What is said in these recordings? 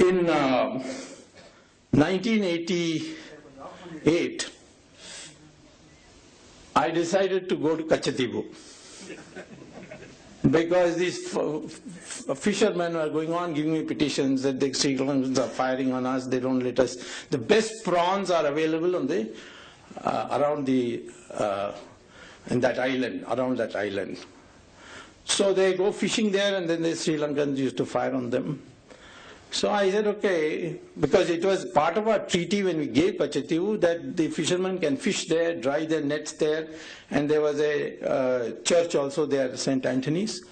In 1988, I decided to go to Kachatibu because these fishermen were going on giving me petitions that the Sri Lankans are firing on us, they don't let us. The best prawns are available on the around the in that island, around that island. So they go fishing there, and then the Sri Lankans used to fire on them. So I said, okay, because it was part of our treaty when we gave Kachatibu that the fishermen can fish there, dry their nets there, and there was a church also there, St. Anthony's.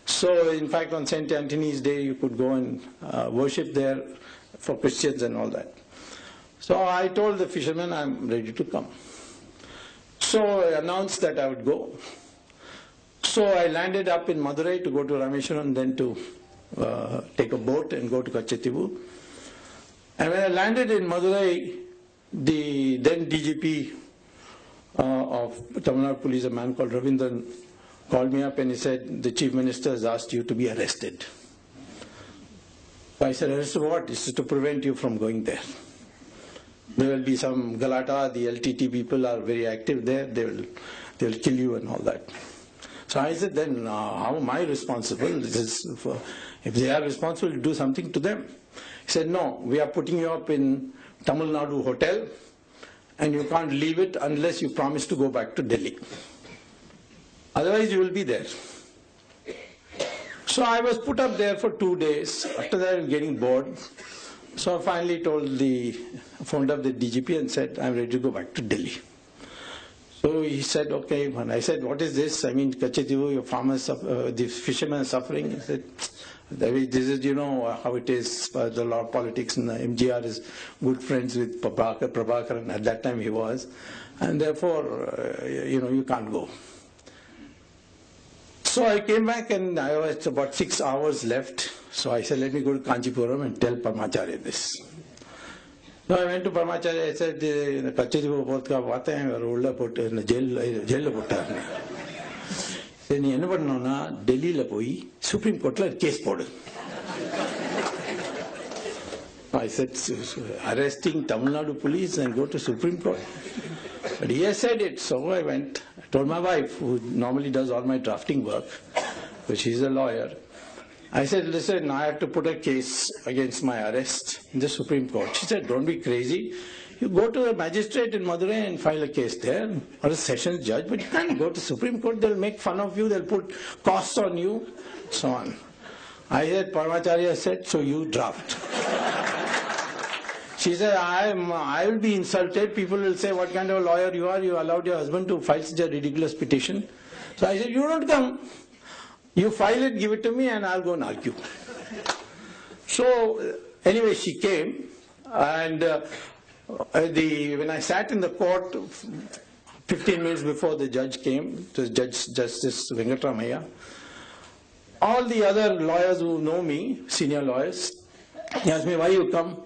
So in fact on St. Anthony's Day you could go and worship there for Christians and all that. So I told the fishermen I'm ready to come. So I announced that I would go. So I landed up in Madurai to go to Rameshwaram, then to take a boat and go to Kachatibu. And when I landed in Madurai, the then DGP of Tamil Nadu Police, a man called Ravindran, called me up and he said, the Chief Minister has asked you to be arrested. So I said, arrested what? This is to prevent you from going there. There will be some galata, the LTT people are very active there, they will kill you and all that. So I said, then how am I responsible? If they are responsible, do something to them. He said, no, we are putting you up in Tamil Nadu hotel and you can't leave it unless you promise to go back to Delhi. Otherwise you will be there. So I was put up there for 2 days. After that I was getting bored. So I finally phoned up the DGP and said, I'm ready to go back to Delhi. So he said, okay. And I said, what is this? I mean, Kachatibu, your farmers, the fishermen are suffering. He said, this is, you know, how it is. There's a lot of politics, and MGR is good friends with Prabhakaran. At that time he was. And therefore, you know, you can't go. So I came back and I was about 6 hours left. So I said, let me go to Kanchipuram and tell Paramacharya this. So I went to Paramacharya, I said, Kachatibu Portka Vata and Rolla put in the jail put. Then he never know Delhi Lapoi, Supreme Court case portal. I said, arresting Tamil Nadu police and go to Supreme Court. But he has said it, so I went. I told my wife, who normally does all my drafting work, but she's a lawyer. I said, listen, I have to put a case against my arrest in the Supreme Court. She said, don't be crazy. You go to a magistrate in Madurai and file a case there, or a sessions judge, but you can't go to Supreme Court. They'll make fun of you, they'll put costs on you, so on. I said, Paramacharya said, so you draft. She said, I will be insulted. People will say, what kind of a lawyer you are? You allowed your husband to file such a ridiculous petition. So I said, you don't come. You file it, give it to me, and I'll go and argue. So anyway, she came, and when I sat in the court, 15 minutes before the judge came, it was Justice Venkatramayya, all the other lawyers who know me, senior lawyers, he asked me, why you come?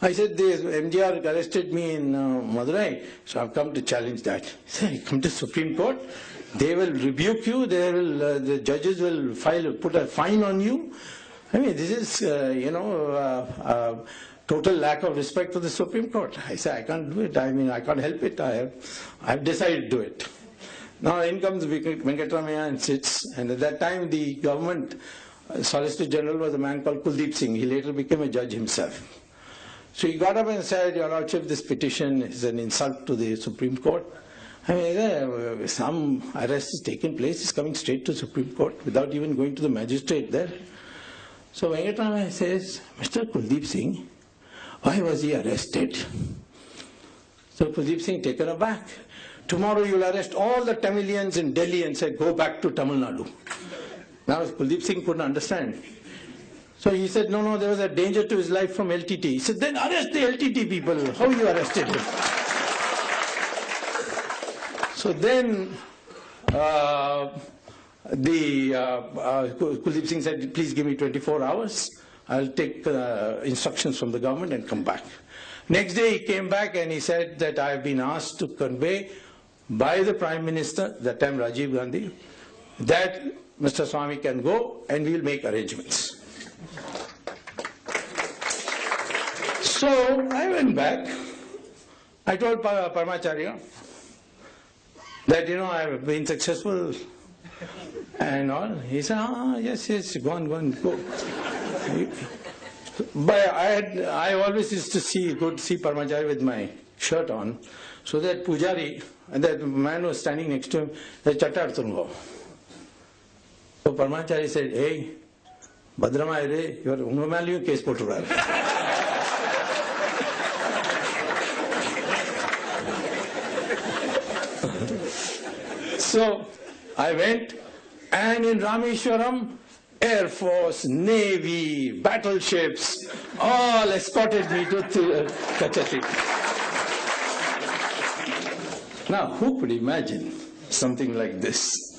I said, the MGR arrested me in Madurai, so I've come to challenge that. He said, you come to Supreme Court? They will rebuke you, the judges will put a fine on you. I mean, this is, total lack of respect for the Supreme Court. I said, I can't do it. I mean, I can't help it. I've decided to do it. Now in comes Venkatramayya and sits, and at that time the government Solicitor General was a man called Kuldeep Singh. He later became a judge himself. So he got up and said, Your Lordship, this petition is an insult to the Supreme Court. I mean, some arrest is taking place, he's coming straight to Supreme Court without even going to the magistrate there. So Venkatramayya says, Mr. Kuldeep Singh, why was he arrested? So Kuldeep Singh taken aback. Tomorrow you will arrest all the Tamilians in Delhi and say, go back to Tamil Nadu. Now Kuldeep Singh couldn't understand. So he said, no, there was a danger to his life from LTT. He said, then arrest the LTT people. How you arrested him? So then Kuldeep Singh said, please give me 24 hours. I'll take instructions from the government and come back. Next day he came back and he said that I have been asked to convey by the Prime Minister, that time Rajiv Gandhi, that Mr. Swamy can go and we will make arrangements. So I went back. I told Paramacharya that, I have been successful and all. He said, yes, go on, go. But I always used to see Paramacharya with my shirt on, so that Pujari, and that man was standing next to him, said, Chattar Tungo. So Paramacharya said, hey, Bhadramaya re, you are ungamaliyo case poturar. So I went, and in Rameshwaram, Air Force, Navy, battleships, all escorted me to Kachati. Now, who could imagine something like this?